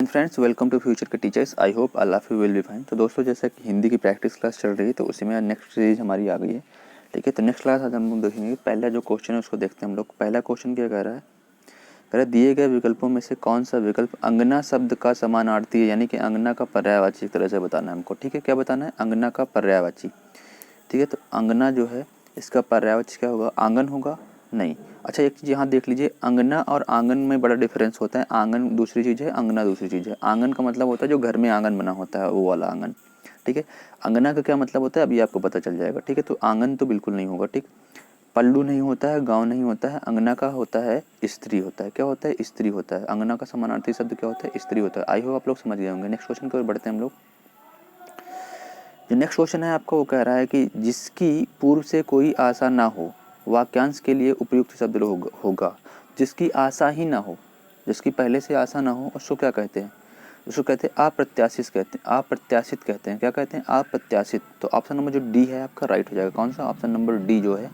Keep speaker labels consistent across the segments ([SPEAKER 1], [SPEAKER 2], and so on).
[SPEAKER 1] Friends, welcome to future के teachers. I hope all of you will be fine. तो दोस्तों, जैसा कि हिंदी की प्रैक्टिस क्लास चल रही है, तो उसी में नेक्स्ट सीरीज हमारी आ गई है। ठीक है, तो नेक्स्ट क्लास आज हम लोग देखेंगे। पहला जो क्वेश्चन है उसको देखते हैं हम लोग। पहला क्वेश्चन क्या कह रहा है? कह रहा है दिए गए विकल्पों में से कौन सा विकल्प अंगना शब्द का समानार्थी है, यानी कि अंगना का पर्यायवाची तरह से बताना है हमको। ठीक है, क्या बताना है? अंगना का पर्यायवाची। ठीक है, तो अंगना जो है इसका पर्यायवाची क्या होगा? आंगन होगा? नहीं। अच्छा, एक चीज़ यहाँ देख लीजिए, अंगना और आंगन में बड़ा डिफरेंस होता है। आंगन दूसरी चीज़ है, अंगना दूसरी चीज़ है। आंगन का मतलब होता है जो घर में आंगन बना होता है, वो वाला आंगन। ठीक है, अंगना का क्या मतलब होता है अभी आपको पता चल जाएगा। ठीक है, तो आंगन तो बिल्कुल नहीं होगा। ठीक, पल्लू नहीं होता है, गांव नहीं होता है। अंगना का होता है स्त्री होता है। क्या होता है? स्त्री होता है। अंगना का समानार्थी शब्द क्या होता है? स्त्री होता है। आई होप आप लोग समझ गए होंगे। नेक्स्ट क्वेश्चन की ओर बढ़ते हैं हम लोग। जो नेक्स्ट क्वेश्चन है आपका, वो कह रहा है कि जिसकी पूर्व से कोई आशा ना हो वाक्यांश के लिए उपयुक्त शब्द होगा। जिसकी आशा ही ना हो, जिसकी पहले से आशा ना हो, उसको क्या कहते हैं? उसको कहते हैं अप्रत्याशित कहते हैं। अप्रत्याशित कहते हैं। क्या कहते हैं? अप्रत्याशित। तो ऑप्शन नंबर जो डी है आपका राइट हो जाएगा। कौन सा? ऑप्शन नंबर डी जो है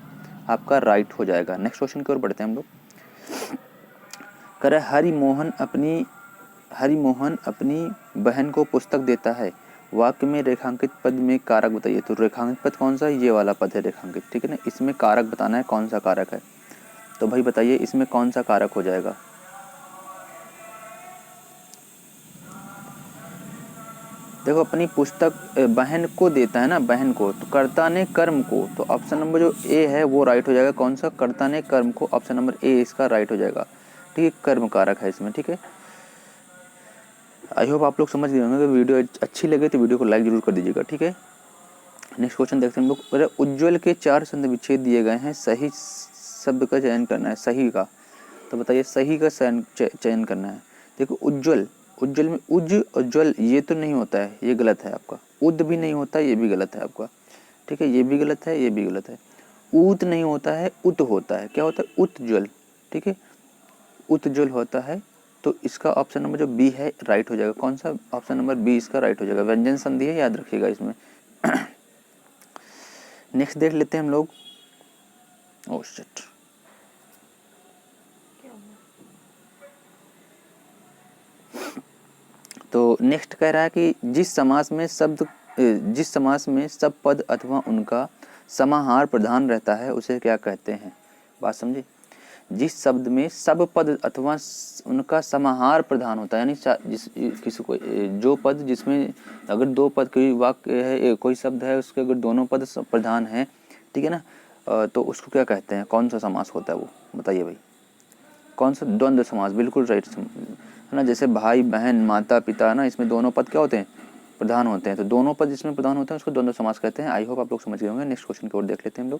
[SPEAKER 1] आपका राइट हो जाएगा। नेक्स्ट क्वेश्चन की ओर बढ़ते हैं हम लोग। कह रहे हरिमोहन अपनी बहन को पुस्तक देता है। वाक्य में रेखांकित पद में कारक बताइए। तो रेखांकित पद कौन सा है? ये वाला पद है रेखांकित। ठीक है ना, इसमें कारक बताना है, कौन सा कारक है। तो भाई बताइए इसमें कौन सा कारक हो जाएगा? देखो, अपनी पुस्तक बहन को देता है ना, बहन को, तो कर्ता ने कर्म को। तो ऑप्शन नंबर जो ए है वो राइट हो जाएगा। कौन सा? कर्ता ने कर्म को। ऑप्शन नंबर ए इसका राइट हो जाएगा। ठीक है, कर्म कारक है इसमें। ठीक है, आई होप आप लोग समझ गए होंगे। अगर वीडियो अच्छी लगे तो वीडियो को लाइक जरूर कर दीजिएगा। ठीक है, नेक्स्ट क्वेश्चन देखते हैं हम लोग। उज्ज्वल के 4 संधि विच्छेद दिए गए हैं, सही शब्द का चयन करना है। सही का, तो बताइए सही का चयन करना है। देखो, उज्ज्वल, उज्ज्वल में उज और ज्वल ये तो नहीं होता है, ये गलत है आपका। उद भी नहीं होता है, ये भी गलत है आपका। ठीक है, ये भी गलत है, ये भी गलत है। ऊत नहीं होता है, उत होता है। क्या होता है? उज्ज्वल। ठीक है, उज्ज्वल होता है। तो इसका ऑप्शन नंबर जो बी है राइट हो जाएगा। कौन सा? ऑप्शन नंबर बी इसका राइट हो जाएगा। व्यंजन संधि है, याद रखिएगा इसमें। नेक्स्ट देख लेते हैं हम लोग। ओह शिट, तो नेक्स्ट कह रहा है कि जिस समास में सब पद अथवा उनका समाहार प्रधान रहता है उसे क्या कहते हैं? बात समझे? जिस शब्द में सब पद अथवा उनका समाहार प्रधान होता है, यानी जिस किसी को जो पद जिसमें अगर दो पद कोई वाक्य है, कोई शब्द है, उसके अगर दोनों पद प्रधान है, ठीक है ना, तो उसको क्या कहते हैं? कौन सा समास होता है वो? बताइए भाई। कौन सा? द्वंद्व समास। बिल्कुल राइट है ना। जैसे भाई बहन माता पिता है ना, इसमें दोनों पद क्या होते हैं? प्रधान होते हैं। तो दोनों पद जिसमें प्रधान होते हैं उसको द्वंद्व समास कहते हैं। आई होप आप लोग समझ गए होंगे। नेक्स्ट क्वेश्चन की ओर देख लेते हैं हम लोग।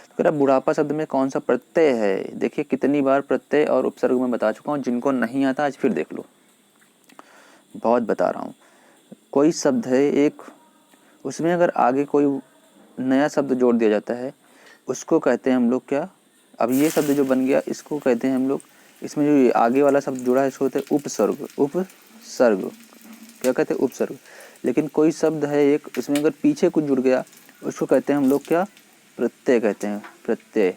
[SPEAKER 1] तो कह बुढ़ापा शब्द में कौन सा प्रत्यय है? देखिए कितनी बार प्रत्यय और उपसर्ग में बता चुका हूँ। जिनको नहीं आता आज फिर देख लो, बहुत बता रहा हूँ। कोई शब्द है एक, उसमें अगर आगे कोई नया शब्द जोड़ दिया जाता है उसको कहते हैं हम लोग क्या? अब ये शब्द जो बन गया इसको कहते हैं हम लोग, इसमें जो ये आगे वाला शब्द जुड़ा है इसको कहते हैं उपसर्ग। उपसर्ग क्या कहते हैं? उपसर्ग। लेकिन कोई शब्द है एक, इसमें अगर पीछे कुछ जुड़ गया उसको कहते हैं हम लोग क्या? प्रत्यय कहते हैं। प्रत्यय।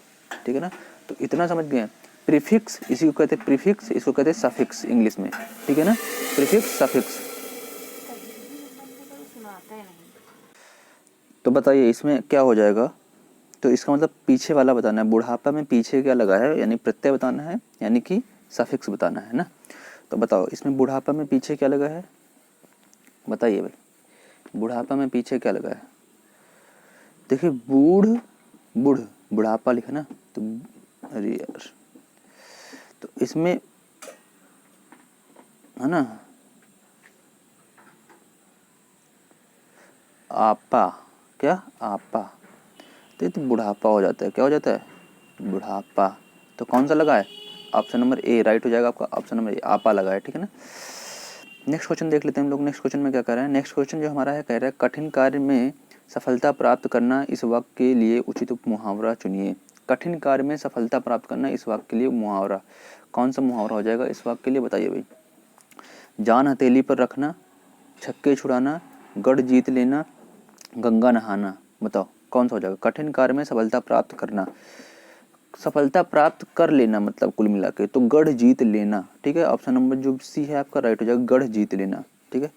[SPEAKER 1] ठीक है ना, तो इतना समझ गए। प्रीफिक्स इसी को कहते हैं प्रीफिक्स, इसको कहते हैं सफिक्स इंग्लिश में। ठीक है ना, प्रीफिक्स सफिक्स। तो बताइए इसमें क्या हो जाएगा? तो इसका मतलब पीछे वाला बताना है। बुढ़ापा में पीछे क्या लगा है, यानी प्रत्यय बताना है, यानी कि सफिक्स बताना है ना। तो बताओ इसमें बुढ़ापा में पीछे क्या लगा है? बताइए भाई, बुढ़ापा में पीछे क्या लगा है? देखिए बुढ़ापा लिखा ना, तो अरे यार, तो इसमें है ना आपा। क्या? आपा। तो ये तो बुढ़ापा हो जाता है। क्या हो जाता है? बुढ़ापा। तो कौन सा लगा है? ऑप्शन नंबर ए राइट हो जाएगा आपका। ऑप्शन नंबर ए आपा लगा है। ठीक है ना। नेक्स्ट क्वेश्चन देख लेते हैं हम लोग। नेक्स्ट क्वेश्चन में क्या कह रहा है? नेक्स्ट क्वेश्चन जो हमारा है कह रहा है कठिन कार्य में सफलता प्राप्त करना, इस वाक्य के लिए उचित मुहावरा चुनिए। कठिन कार्य में सफलता प्राप्त करना, इस वाक्य के लिए मुहावरा। कौन सा मुहावरा हो जाएगा इस वाक्य के लिए? बताइए भाई। जान हथेली पर रखना, छक्के छुड़ाना, गढ़ जीत लेना, गंगा नहाना। बताओ कौन सा हो जाएगा? कठिन कार्य में सफलता प्राप्त करना, सफलता प्राप्त कर लेना मतलब कुल मिला के, तो गढ़ जीत लेना, ठीक है। ऑप्शन नंबर जो सी है आपका राइट हो जाएगा, गढ़ जीत लेना, ठीक है।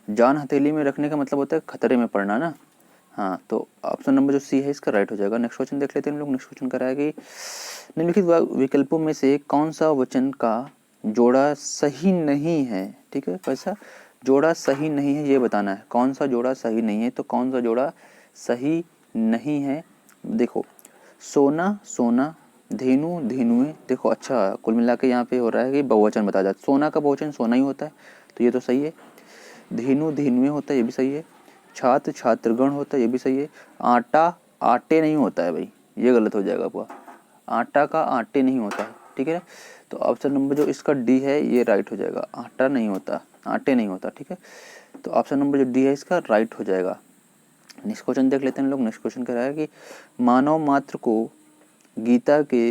[SPEAKER 1] जान हथेली में रखने का मतलब होता है खतरे में पड़ना ना, हाँ, तो ऑप्शन नंबर जो सी है इसका राइट हो जाएगा। नेक्स्ट क्वेश्चन देख लेते हैं हम लोग। नेक्स्ट क्वेश्चन कह रहा है कि निम्नलिखित विकल्पों में से कौन सा वचन का जोड़ा सही नहीं है, ठीक है। कैसा जोड़ा सही नहीं है ये बताना है, कौन सा जोड़ा सही नहीं है, तो कौन सा जोड़ा सही नहीं है। देखो सोना सोना, धेनु धेनुए, देखो अच्छा कुल मिला के यहाँ पे हो रहा है कि बहुवचन बताया जाता है, सोना का बहुवचन सोना ही होता है तो ये तो सही है, धेनु धेनुए होता है ये भी सही है, छात्र छात्रगण होता है ये भी सही है, आटा आटे नहीं होता है भाई, ये गलत हो जाएगा आपका, आटा का आटे नहीं होता है, ठीक है ना। तो ऑप्शन नंबर जो इसका डी है ये राइट हो जाएगा, आटा नहीं होता, आटे नहीं होता, ठीक है। तो ऑप्शन नंबर जो डी है इसका राइट हो जाएगा। नेक्स्ट क्वेश्चन देख लेते हैं लोग। नेक्स्ट क्वेश्चन कह रहा है कि मानव मात्र को गीता के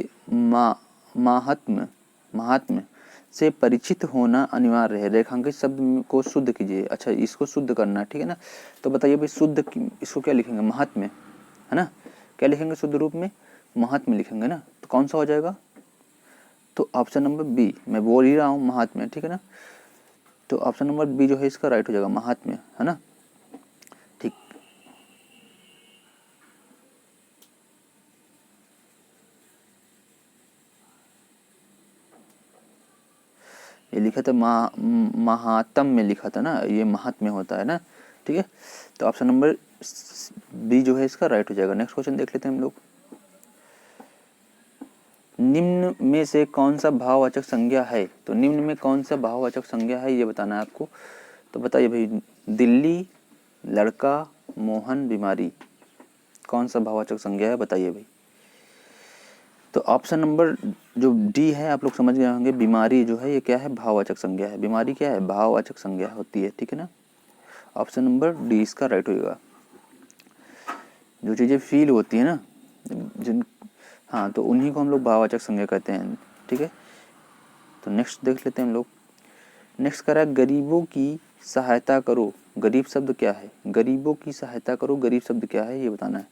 [SPEAKER 1] महात्म्य से परिचित होना अनिवार्य है, रेखांकित शब्द को शुद्ध कीजिए। अच्छा इसको शुद्ध करना है, ठीक है ना। तो बताइए भाई शुद्ध इसको क्या लिखेंगे, महात्म्य है ना, क्या लिखेंगे शुद्ध रूप में, महात्म्य लिखेंगे ना, तो कौन सा हो जाएगा, तो ऑप्शन नंबर बी, मैं बोल ही रहा हूँ महात्म्य, ठीक है ना। तो ऑप्शन नंबर बी जो है इसका राइट हो जाएगा, महात्म्य, है ना, ठीक। ये लिखा था महात्म में लिखा था ना, ये महात्म्य होता है ना, ठीक है। तो ऑप्शन नंबर बी जो है इसका राइट हो जाएगा। नेक्स्ट क्वेश्चन देख लेते हैं हम लोग। निम्न में से कौन सा भाववाचक संज्ञा है, तो निम्न में कौन सा भाववाचक संज्ञा है ये बताना है आपको। तो बताइए भाई, दिल्ली, लड़का, मोहन, बीमारी, कौन सा भाववाचक संज्ञा है बताइए भाई। तो ऑप्शन नंबर जो डी है आप लोग समझ गए होंगे, बीमारी जो है ये क्या है, भाववाचक संज्ञा है, बीमारी क्या है, भाववाचक संज्ञा होती है, ठीक है ना। ऑप्शन नंबर डी इसका राइट होगा। जो चीज़ें फील होती है ना जिन, हाँ, तो उन्हीं को हम लोग भाववाचक संज्ञा कहते हैं, ठीक है। तो नेक्स्ट देख लेते हैं हम लोग। नेक्स्ट करा गरीबों की सहायता करो, गरीब शब्द क्या है, गरीबों की सहायता करो, गरीब शब्द क्या है ये बताना है।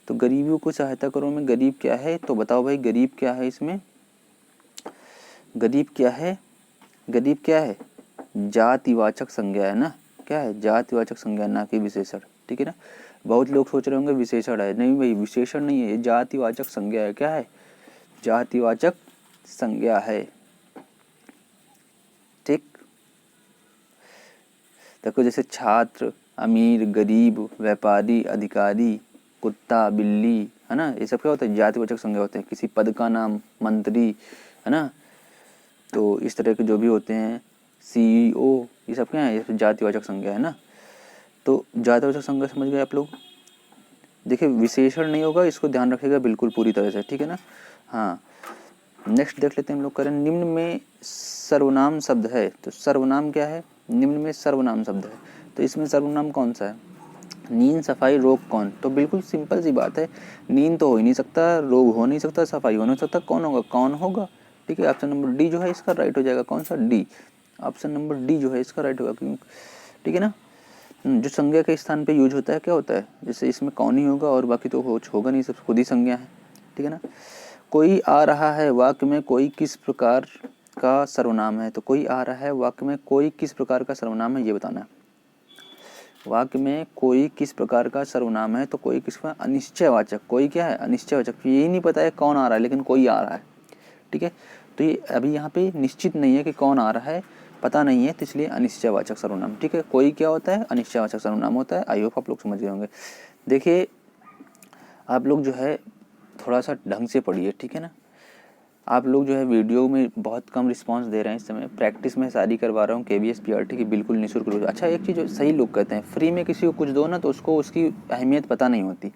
[SPEAKER 1] तो गरीबों को सहायता करो में गरीब क्या है, तो बताओ भाई गरीब क्या है इसमें, गरीब क्या है, गरीब क्या है, जातिवाचक संज्ञा है ना, क्या है, जातिवाचक संज्ञा ना कि विशेषण, ठीक है ना। बहुत लोग सोच रहे होंगे विशेषण है, नहीं भाई विशेषण नहीं है, ये जातिवाचक संज्ञा है, क्या है, जातिवाचक संज्ञा है, ठीक। देखो जैसे छात्र, अमीर, गरीब, व्यापारी, अधिकारी, कुत्ता, बिल्ली, है ना, ये सब क्या होता है, जातिवाचक संज्ञा होते हैं। किसी पद का नाम, मंत्री, है ना, तो इस तरह के जो भी होते हैं, CEO, ये सब क्या है, ये जातिवाचक संज्ञा है ना। तो जातिवाचक संज्ञा समझ गए आप लोग। देखिए विशेषण नहीं होगा, इसको ध्यान रखिएगा बिल्कुल पूरी तरह से, ठीक है ना। हाँ नेक्स्ट देख लेते हैं हम लोग, करें निम्न में सर्वनाम शब्द है, तो सर्वनाम क्या है, निम्न में सर्वनाम शब्द है, तो इसमें सर्वनाम कौन सा है, नींद, सफाई, रोग, कौन, तो बिल्कुल सिंपल सी बात है, नींद तो हो ही नहीं सकता, रोग हो नहीं सकता, सफाई हो नहीं सकता, कौन होगा, कौन होगा, ठीक है। ऑप्शन नंबर डी जो है इसका राइट हो जाएगा, कौन सा, डी, ऑप्शन नंबर डी जो है इसका राइट होगा, क्यों, ठीक है ना। जो संज्ञा के स्थान पे यूज होता है क्या होता है, जैसे इसमें कौन ही होगा और बाकी तो होगा नहीं, सब खुद ही संज्ञा है, ठीक है ना। कोई आ रहा है वाक्य में कोई किस प्रकार का सर्वनाम है, तो कोई आ रहा है वाक्य में कोई किस प्रकार का सर्वनाम है ये बताना है। वाक्य में कोई किस प्रकार का सर्वनाम है, तो कोई किसका, अनिश्चयवाचक, कोई क्या है, अनिश्चयवाचक, यही नहीं पता है कौन आ रहा है लेकिन कोई आ रहा है, ठीक है। तो ये अभी यहाँ पे निश्चित नहीं है कि कौन आ रहा है, पता नहीं है, तो इसलिए अनिश्चयवाचक सर्वनाम, ठीक है। कोई क्या होता है, अनिश्चयवाचक सर्वनाम होता है। आई होप आप लोग समझ गए होंगे। देखिए आप लोग जो है थोड़ा सा ढंग से पढ़िए, ठीक है ना। आप लोग जो है वीडियो में बहुत कम रिस्पांस दे रहे हैं इस समय, प्रैक्टिस में सारी करवा रहा हूँ KVS PRT की, बिल्कुल निःशुल्क रूप। अच्छा एक चीज़ सही लोग कहते हैं, फ्री में किसी को कुछ दो ना तो उसको उसकी अहमियत पता नहीं होती,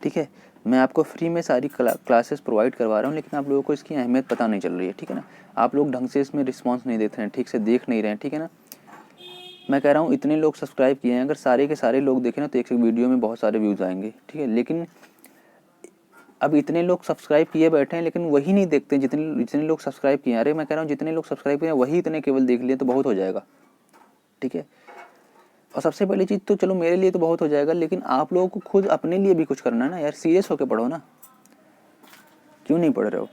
[SPEAKER 1] ठीक है। मैं आपको फ्री में सारी क्लासेस प्रोवाइड करवा रहा हूँ, लेकिन आप लोगों को इसकी अहमियत पता नहीं चल रही है, ठीक है ना। आप लोग ढंग से इसमें रिस्पॉन्स नहीं देते हैं, ठीक से देख नहीं रहे हैं, ठीक है ना। मैं कह रहा हूँ इतने लोग सब्सक्राइब किए हैं, अगर सारे के सारे लोग देखें ना तो एक वीडियो में बहुत सारे व्यूज़ आएंगे, ठीक है। लेकिन अब इतने लोग सब्सक्राइब किए बैठे हैं लेकिन वही नहीं देखते जितने जितने लोग सब्सक्राइब किए हैं। अरे मैं कह रहा हूँ जितने लोग सब्सक्राइब किए हैं वही इतने केवल देख लिए तो बहुत हो जाएगा, ठीक है। और सबसे पहली चीज़ तो चलो मेरे लिए तो बहुत हो जाएगा, लेकिन आप लोगों को खुद अपने लिए भी कुछ करना है ना यार, सीरियस होकर पढ़ो ना, क्यों नहीं पढ़ रहे हो?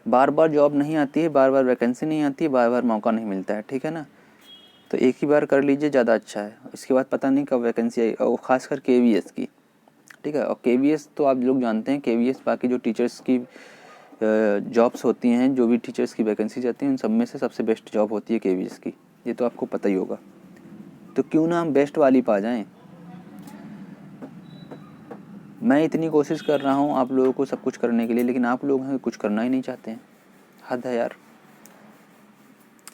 [SPEAKER 1] बार बार जॉब नहीं आती है, बार बार वैकेंसी नहीं आती है, बार बार मौका नहीं मिलता है, ठीक है ना, तो एक ही बार कर लीजिए, ज़्यादा अच्छा है। इसके बाद पता नहीं कब वैकेंसी आई, और खासकर KVS की, ठीक है। और KVS तो आप लोग जानते हैं, KVS बाकी जो टीचर्स की जॉब्स होती हैं, जो भी टीचर्स की वैकेंसी जाती हैं, उन सब में से सबसे बेस्ट जॉब होती है KVS की, ये तो आपको पता ही होगा। तो क्यों ना हम बेस्ट वाली पा जाएं। मैं इतनी कोशिश कर रहा हूँ आप लोगों को सब कुछ करने के लिए, लेकिन आप लोग हैं कुछ करना ही नहीं चाहते हैं। हद है यार।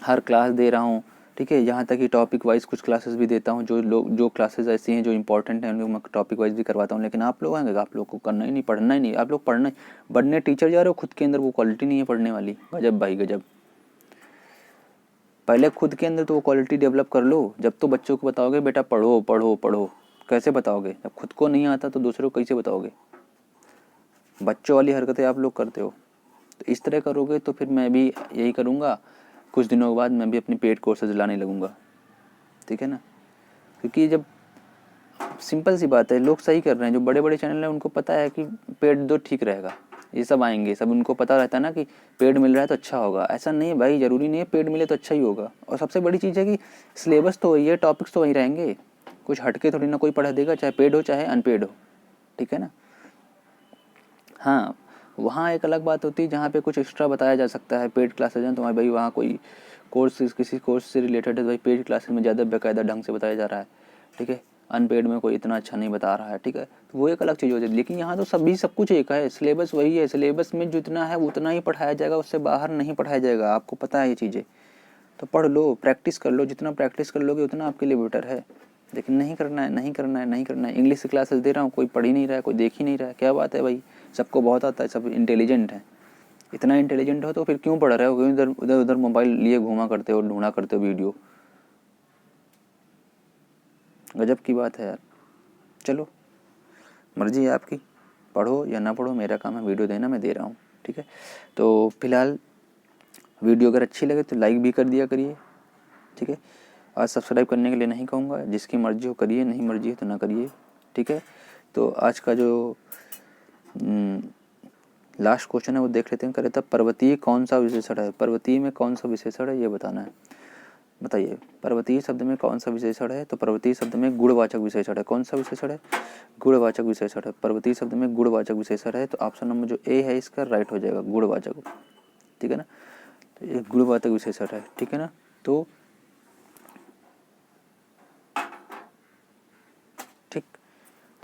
[SPEAKER 1] हर क्लास दे रहा हूँ, ठीक है, यहाँ तक कि टॉपिक वाइज कुछ क्लासेस भी देता हूँ, जो क्लासेस ऐसी हैं जो इंपॉर्टेंट हैं उनको मैं टॉपिक वाइज भी करवाता हूँ, लेकिन आप लोग हैं, आप लोग को करना ही नहीं, पढ़ना ही नहीं। आप लोग पढ़ना बनने टीचर जा रहे हो, खुद के अंदर वो क्वालिटी नहीं है पढ़ने वाली। गजब भाई गजब। पहले खुद के अंदर तो वो क्वालिटी डेवलप कर लो, जब तो बच्चों को बताओगे बेटा पढ़ो पढ़ो पढ़ो, कैसे बताओगे? जब खुद को नहीं आता तो दूसरों को कैसे बताओगे? बच्चों वाली हरकतें आप लोग करते हो। तो इस तरह करोगे तो फिर मैं भी यही करूँगा, कुछ दिनों के बाद मैं भी अपनी पेड कोर्सेज लाने लगूँगा, ठीक है ना। क्योंकि जब सिंपल सी बात है, लोग सही कर रहे हैं, जो बड़े बड़े चैनल हैं उनको पता है कि पेड दो ठीक रहेगा, ये सब आएंगे, सब उनको पता रहता है ना कि पेड मिल रहा है तो अच्छा होगा। ऐसा नहीं है भाई, ज़रूरी नहीं है पेड मिले तो अच्छा ही होगा। और सबसे बड़ी चीज़ है कि सिलेबस तो वही है, टॉपिक्स तो वही रहेंगे, कुछ हटके थोड़ी ना कोई पढ़ा देगा, चाहे पेड हो चाहे अनपेड हो, ठीक है ना। हाँ, वहाँ एक अलग बात होती है जहाँ पे कुछ एक्स्ट्रा बताया जा सकता है। पेड क्लासेज हैं तो भाई वहाँ कोई कोर्स किसी कोर्स से रिलेटेड है तो भाई पेड क्लासेज में ज़्यादा बाकायदा ढंग से बताया जा रहा है, ठीक है। अनपेड में कोई इतना अच्छा नहीं बता रहा है, ठीक है, तो वो एक अलग चीज़ हो जाती है। लेकिन यहाँ तो सभी सब कुछ एक है, सिलेबस वही है, सिलेबस में जितना है उतना ही पढ़ाया जाएगा, उससे बाहर नहीं पढ़ाया जाएगा। आपको पता है ये चीज़ें, तो पढ़ लो, प्रैक्टिस कर लो, जितना प्रैक्टिस कर लोगे उतना आपके लिए बेटर है। लेकिन नहीं करना है, नहीं करना है, नहीं करना है। इंग्लिश की क्लासेस दे रहा हूँ, कोई पढ़ ही नहीं रहा है, कोई देख ही नहीं रहा है, क्या बात है भाई? सबको बहुत आता है, सब इंटेलिजेंट है। इतना इंटेलिजेंट हो तो फिर क्यों पढ़ रहे हो? क्यों इधर उधर उधर मोबाइल लिए घूमा करते हो, ढूंढा करते हो वीडियो? गजब की बात है यार। चलो, मर्जी है आपकी, पढ़ो या ना पढ़ो, मेरा काम है वीडियो देना, मैं दे रहा हूँ, ठीक है। तो फिलहाल वीडियो अगर अच्छी लगे तो लाइक भी कर दिया करिए, ठीक है। आज सब्सक्राइब करने के लिए नहीं कहूँगा, जिसकी मर्जी हो करिए, नहीं मर्जी है तो ना करिए, ठीक है। तो आज का जो लास्ट क्वेश्चन है वो देख लेते हैं। करे था, पर्वतीय कौन सा विशेषण है? पर्वतीय में कौन सा विशेषण है ये बताना है। बताइए, पर्वतीय शब्द में कौन सा विशेषण है? तो पर्वतीय शब्द में गुणवाचक विशेषण है। कौन सा विशेषण है? गुणवाचक विशेषण है। पर्वतीय शब्द में गुणवाचक विशेषण है, तो ऑप्शन नंबर जो ए है इसका राइट हो जाएगा, गुणवाचक, ठीक है ना। तो ये गुणवाचक विशेषण है, ठीक है ना। तो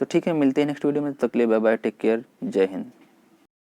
[SPEAKER 1] ठीक है, मिलते हैं नेक्स्ट वीडियो में, तब तक के लिए बाय बाय, टेक केयर, जय हिंद।